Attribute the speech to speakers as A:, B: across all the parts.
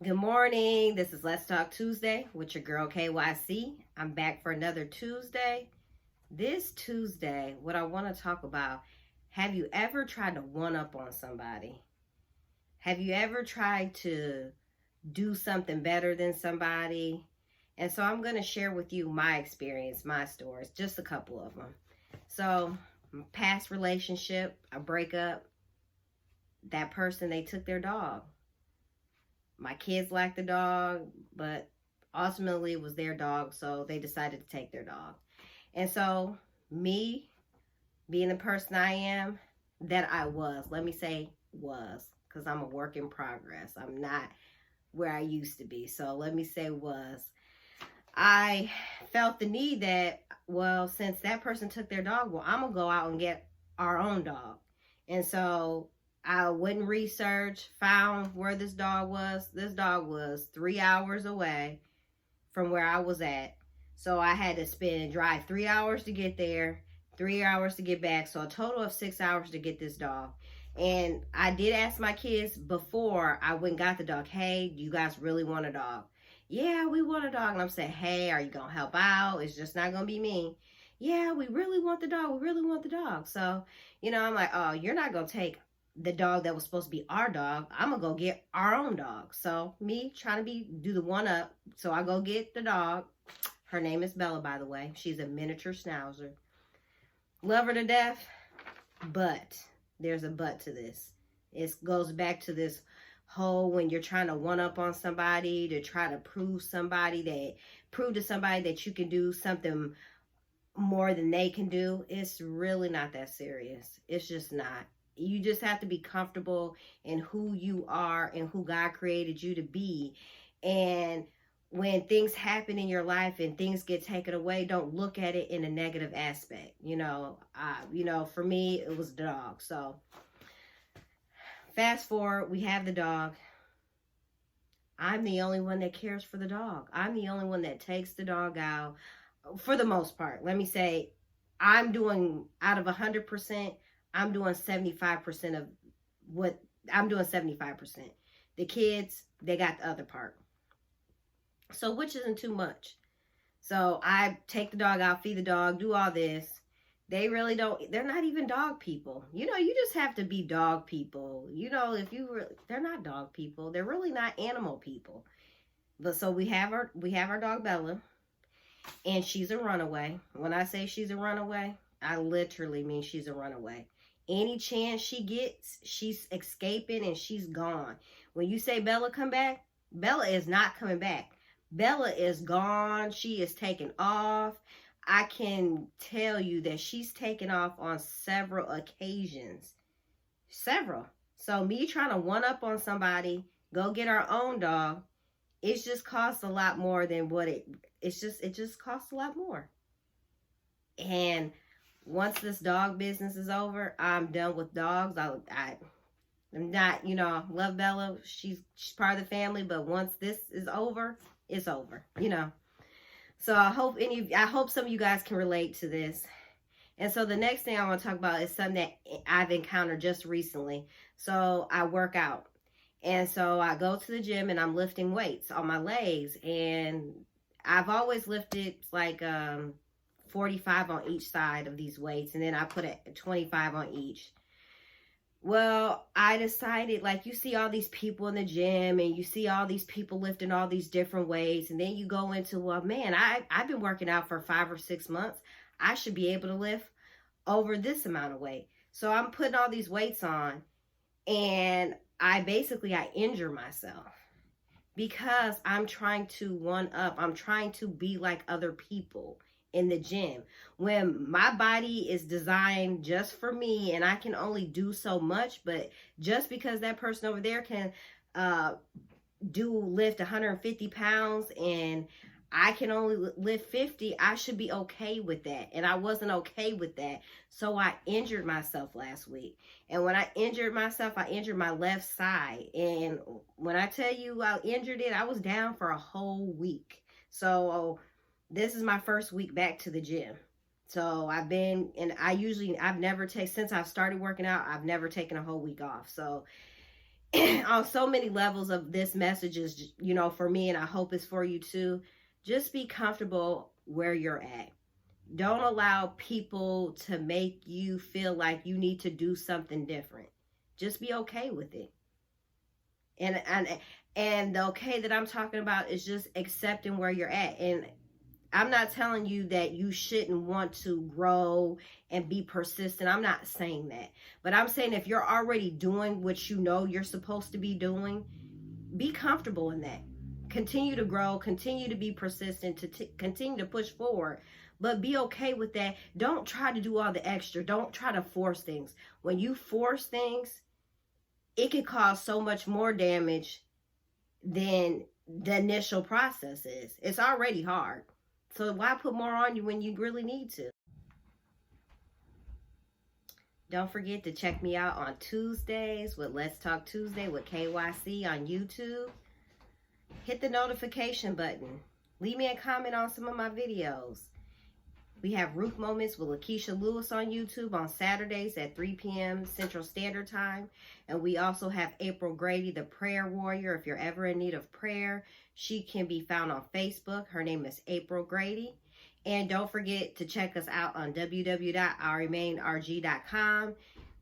A: Good morning. This is Let's Talk Tuesday with your girl KYC. I'm back for another Tuesday. This Tuesday, what I want to talk about, have you ever tried to one up on somebody? Have you ever tried to do something better than somebody? And so I'm going to share with you my experience, my stories, just a couple of them. So, past relationship, a breakup, that person, they took their dog. My kids liked the dog, but ultimately it was their dog, so they decided to take their dog. And so, me being the person I am, that I was, let me say was, because I'm a work in progress. I'm not where I used to be. So, let me say was. I felt the need that, well, since that person took their dog, well, I'm going to go out and get our own dog. And so I went and researched, found where this dog was. This dog was 3 hours away from where I was at. So I had to drive 3 hours to get there, 3 hours to get back. So a total of 6 hours to get this dog. And I did ask my kids before I went and got the dog, hey, do you guys really want a dog? Yeah, we want a dog. And I'm saying, hey, are you going to help out? It's just not going to be me. Yeah, we really want the dog. We really want the dog. So, I'm like, oh, you're not going to take the dog that was supposed to be our dog. I'm going to go get our own dog. So me trying to do the one up. So I go get the dog. Her name is Bella, by the way. She's a miniature schnauzer. Love her to death. But there's a but to this. It goes back to this whole when you're trying to one up on somebody, to try to prove to somebody that you can do something more than they can do. It's really not that serious. It's just not. You just have to be comfortable in who you are and who God created you to be. And when things happen in your life and things get taken away, don't look at it in a negative aspect. For me, it was the dog. So fast forward, we have the dog. I'm the only one that cares for the dog. I'm the only one that takes the dog out for the most part. Let me say, I'm doing out of 100%, I'm doing 75% of what I'm doing 75%. The kids, they got the other part. So which isn't too much. So I take the dog out, feed the dog, do all this. They really don't, they're not even dog people. You just have to be dog people. They're not dog people. They're really not animal people. But so we have our dog Bella, and she's a runaway. When I say she's a runaway, I literally mean she's a runaway. Any chance she gets, she's escaping and she's gone. When you say Bella come back, Bella is not coming back. Bella is gone. She is taken off. I can tell you that she's taken off on several occasions. Several. So me trying to one up on somebody, go get our own dog, it just costs a lot more than what it just costs a lot more. And once this dog business is over, I'm done with dogs. I'm not, love Bella. She's part of the family, but once this is over, it's over, So I hope some of you guys can relate to this. And so the next thing I want to talk about is something that I've encountered just recently. So I work out. And so I go to the gym and I'm lifting weights on my legs. And I've always lifted like 45 on each side of these weights. And then I put a 25 on each. Well, I decided, like, you see all these people in the gym and you see all these people lifting all these different weights. And then you go into, well, man, I've been working out for 5 or 6 months. I should be able to lift over this amount of weight. So I'm putting all these weights on and I injure myself because I'm trying to one up. I'm trying to be like other people in the gym when my body is designed just for me and I can only do so much. But just because that person over there can lift 150 pounds and I can only lift 50, I should be okay with that. And I wasn't okay with that. So I injured myself last week. And when I injured myself, I injured my left side. And when I tell you I injured it, I was down for a whole week. So this is my first week back to the gym. So I've never since I've started working out, I've never taken a whole week off. So, on so many levels of this message is, for me, and I hope it's for you too. Just be comfortable where you're at. Don't allow people to make you feel like you need to do something different. Just be okay with it. And the okay that I'm talking about is just accepting where you're at. And I'm not telling you that you shouldn't want to grow and be persistent. I'm not saying that. But I'm saying if you're already doing what you know you're supposed to be doing, be comfortable in that. Continue to grow, continue to be persistent, to continue to push forward. But be okay with that. Don't try to do all the extra. Don't try to force things. When you force things, it can cause so much more damage than the initial process is. It's already hard. So why put more on you when you really need to? Don't forget to check me out on Tuesdays with Let's Talk Tuesday with KYC on YouTube. Hit the notification button. Leave me a comment on some of my videos. We have Ruth Moments with Lakeisha Lewis on YouTube on Saturdays at 3 p.m. Central Standard Time. And we also have April Grady, the Prayer Warrior. If you're ever in need of prayer, she can be found on Facebook. Her name is April Grady. And don't forget to check us out on www.ourremainrg.com.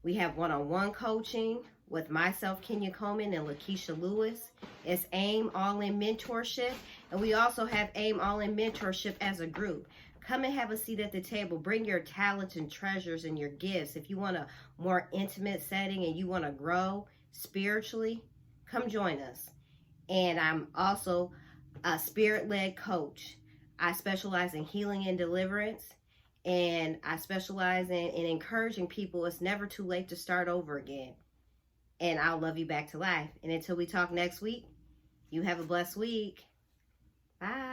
A: We have one-on-one coaching with myself, Kenya Coleman, and Lakeisha Lewis. It's AIM All-In Mentorship. And we also have AIM All-In Mentorship as a group. Come and have a seat at the table. Bring your talents and treasures and your gifts. If you want a more intimate setting and you want to grow spiritually, come join us. And I'm also a spirit-led coach. I specialize in healing and deliverance. And I specialize in encouraging people. It's never too late to start over again. And I'll love you back to life. And until we talk next week, you have a blessed week. Bye.